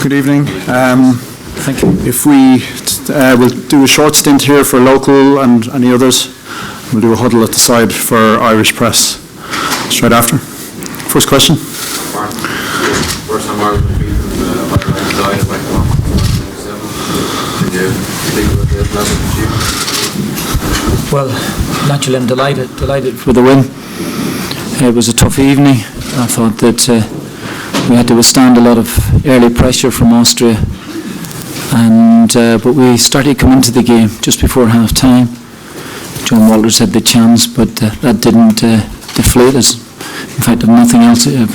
Good evening. Thank you. If we will do a short stint here for local and any others, we'll do a huddle at the side for Irish press straight after. First question. First time Ireland defeated Ireland back in 1997. Did you think about the level of achievement? Well, naturally I'm delighted for the win. It was a tough evening. I thought that we had to withstand a lot of early pressure from Austria, but we started coming into the game just before half time. John Walters had the chance, but that didn't deflate us. In fact, if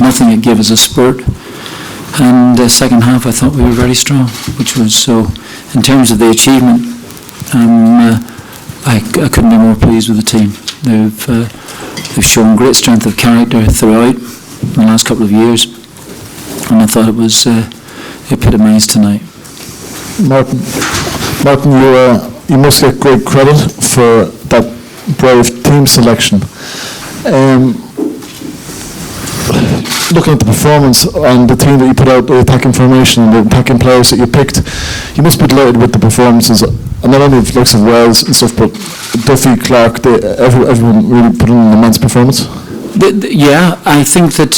nothing, it gave us a spurt. And the second half, I thought we were very strong, which was so. In terms of the achievement, I couldn't be more pleased with the team. They've shown great strength of character throughout the last couple of years, and I thought it was epitomised tonight. Martin, you must get great credit for that brave team selection. Looking at the performance and the team that you put out, the attacking formation and the attacking players that you picked, you must be delighted with the performances, and not only of the likes of Wells and stuff, but Duffy, Clark, everyone really put in an immense performance. I think that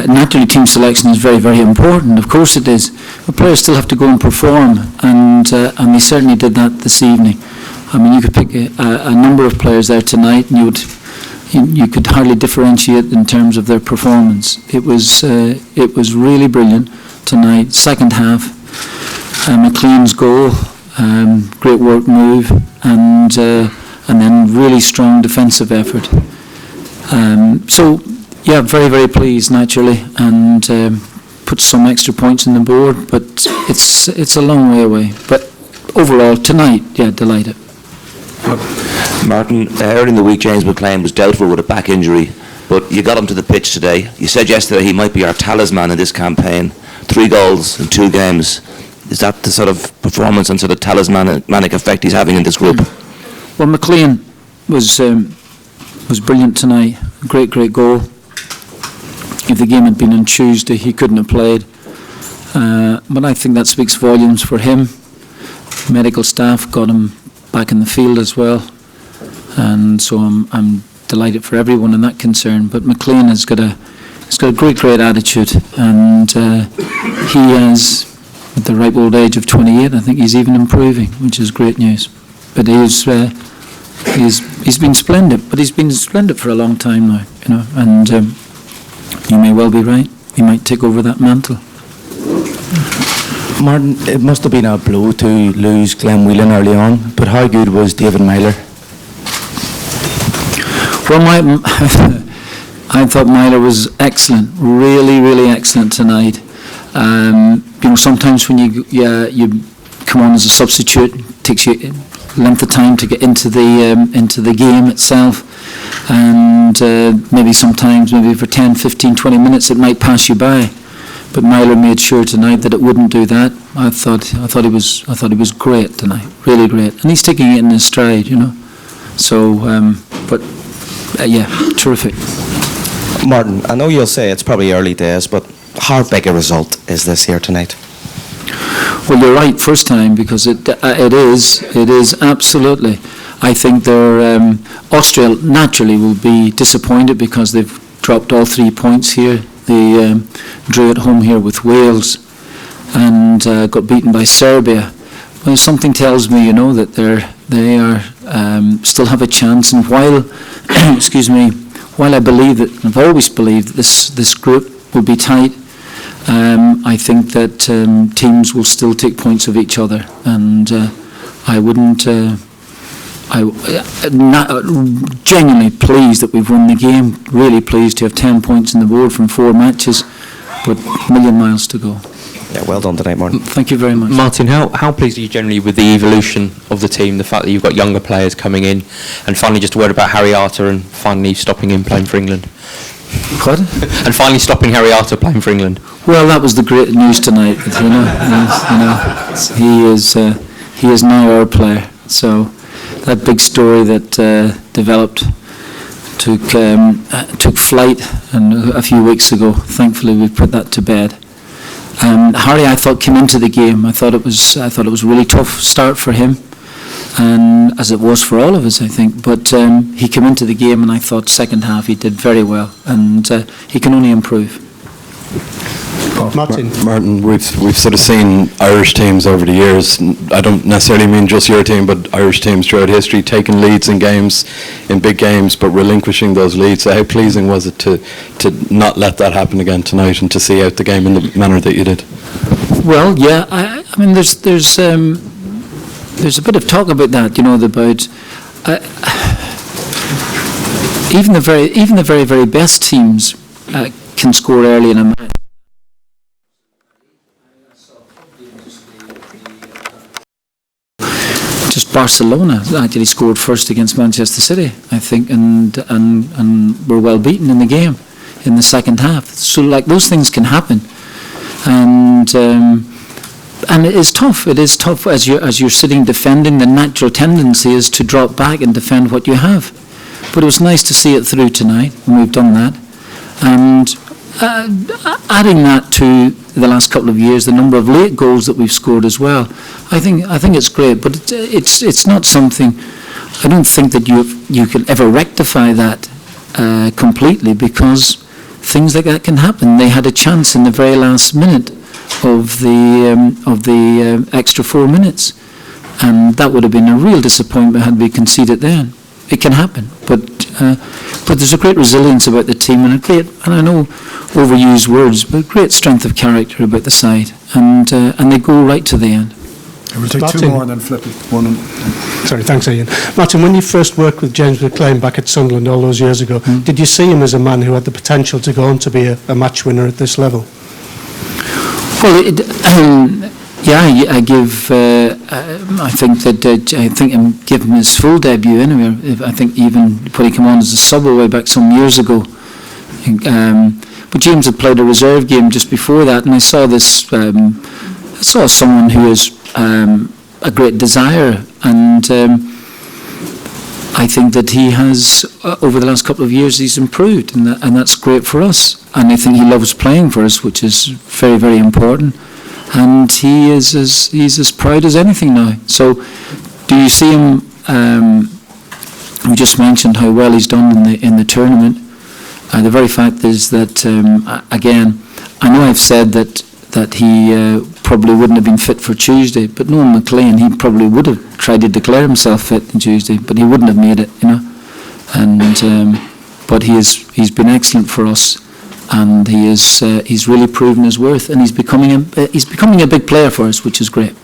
naturally team selection is very, very important. Of course it is. The players still have to go and perform, and they certainly did that this evening. I mean, you could pick a number of players there tonight, and you could hardly differentiate in terms of their performance. It was really brilliant tonight. Second half, McLean's goal, great work move, and then really strong defensive effort. Very, very pleased naturally, and put some extra points on the board, but it's a long way away. But overall tonight, delighted. Martin, earlier in the week James McLean was doubtful with a back injury, but you got him to the pitch today. You said yesterday he might be our talisman in this campaign. 3 goals in 2 games. Is that the sort of performance and sort of talismanic effect he's having in this group? Well, McLean was brilliant tonight. Great goal. If the game had been on Tuesday, he couldn't have played. But I think that speaks volumes for him. Medical staff got him back in the field as well, and so I'm delighted for everyone in that concern. But McLean has got a great attitude, and he has, at the ripe old age of 28, I think he's even improving, which is great news. But he's been splendid. But he's been splendid for a long time now, and you may well be right. He might take over that mantle. Martin, it must have been a blow to lose Glenn Whelan early on, but how good was David Myler? Well, I thought Myler was excellent, really excellent tonight. Sometimes when you come on as a substitute, it takes you a length of time to get into the game itself, and maybe for 10, 15, 20 minutes it might pass you by. But Myler made sure tonight that it wouldn't do that. I thought he was great tonight, really great, and he's taking it in his stride, So, terrific. Martin, I know you'll say it's probably early days, but how big a result is this here tonight? Well, you're right, first time, because it is absolutely. I think Austria naturally will be disappointed because they've dropped all 3 points here. They drew at home here with Wales and got beaten by Serbia. Well, something tells me, that they are still have a chance. And while, while I believe that, I've always believed that this group will be tight, I think that teams will still take points of each other, and I wouldn't. I'm genuinely pleased that we've won the game. Really pleased to have 10 points on the board from 4 matches, but a million miles to go. Yeah, well done tonight, Martin. Thank you very much. Martin, how pleased are you generally with the evolution of the team, the fact that you've got younger players coming in, and finally just a word about Harry Arter and finally stopping him playing for England? What? And finally stopping Harry Arter playing for England. Well, that was the great news tonight. He is now our player. So that big story that developed took flight, and a few weeks ago, thankfully, we've put that to bed. Harry, I thought, came into the game. I thought it was a really tough start for him, and as it was for all of us, I think. But he came into the game, and I thought second half he did very well, and he can only improve. Martin, we've sort of seen Irish teams over the years. I don't necessarily mean just your team, but Irish teams throughout history taking leads in games, in big games, but relinquishing those leads. So how pleasing was it to not let that happen again tonight and to see out the game in the manner that you did? Well, yeah, I mean, there's a bit of talk about that, about even the very, very best teams can score early in a match. Just Barcelona actually scored first against Manchester City, I think, and were well beaten in the game in the second half. So, like, those things can happen, and it is tough. It is tough as you're sitting defending. The natural tendency is to drop back and defend what you have. But it was nice to see it through tonight, and we've done that. And adding that to the last couple of years, the number of late goals that we've scored as well, I think it's great. But it's not something. I don't think that you can ever rectify that completely, because things like that can happen. They had a chance in the very last minute of the extra 4 minutes, and that would have been a real disappointment had we conceded then. It can happen, but there's a great resilience about the team, and I know overused words, but great strength of character about the side, and they go right to the end. We'll take Martin. two more and then flip it. Sorry, thanks, Ian. Martin, when you first worked with James McLean back at Sunderland all those years ago, did you see him as a man who had the potential to go on to be a match winner at this level? Well, I give. I think I'm giving him his full debut anyway. I think even when he came on as a sub way back some years ago. But James had played a reserve game just before that, and I saw this. I saw someone who is a great desire, and I think that he has over the last couple of years he's improved, and that's great for us. And I think he loves playing for us, which is very, very important. And he's as proud as anything now. So, do you see him? We just mentioned how well he's done in the tournament. The very fact is that again, I know I've said that he probably wouldn't have been fit for Tuesday, but knowing McLean, he probably would have tried to declare himself fit on Tuesday, but he wouldn't have made it, And but he's been excellent for us. And he's really proven his worth, and he's becoming a big player for us, which is great.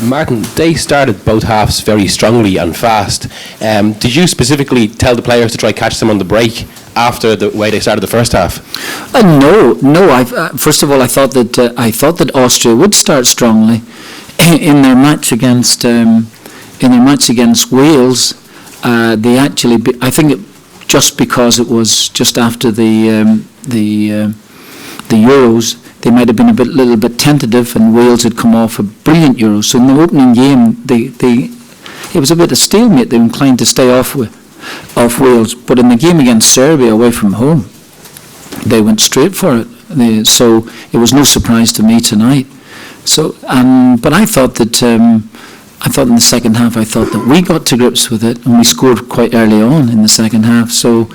Martin, they started both halves very strongly and fast. Did you specifically tell the players to try catch them on the break after the way they started the first half? No. First of all, I thought that Austria would start strongly in their match against Wales. They actually, I think. Just because it was just after the Euros, they might have been a little bit tentative, and Wales had come off a brilliant Euro. So in the opening game, it was a bit of stalemate. They were inclined to stay off Wales, but in the game against Serbia away from home, they went straight for it. So it was no surprise to me tonight. So, but I thought that. In the second half, I thought that we got to grips with it, and we scored quite early on in the second half. So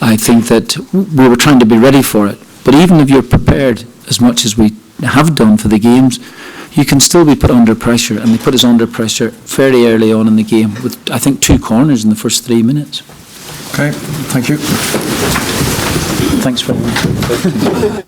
I think that we were trying to be ready for it. But even if you're prepared as much as we have done for the games, you can still be put under pressure, and they put us under pressure fairly early on in the game with, I think, 2 corners in the first 3 minutes. Okay, thank you. Thanks very much.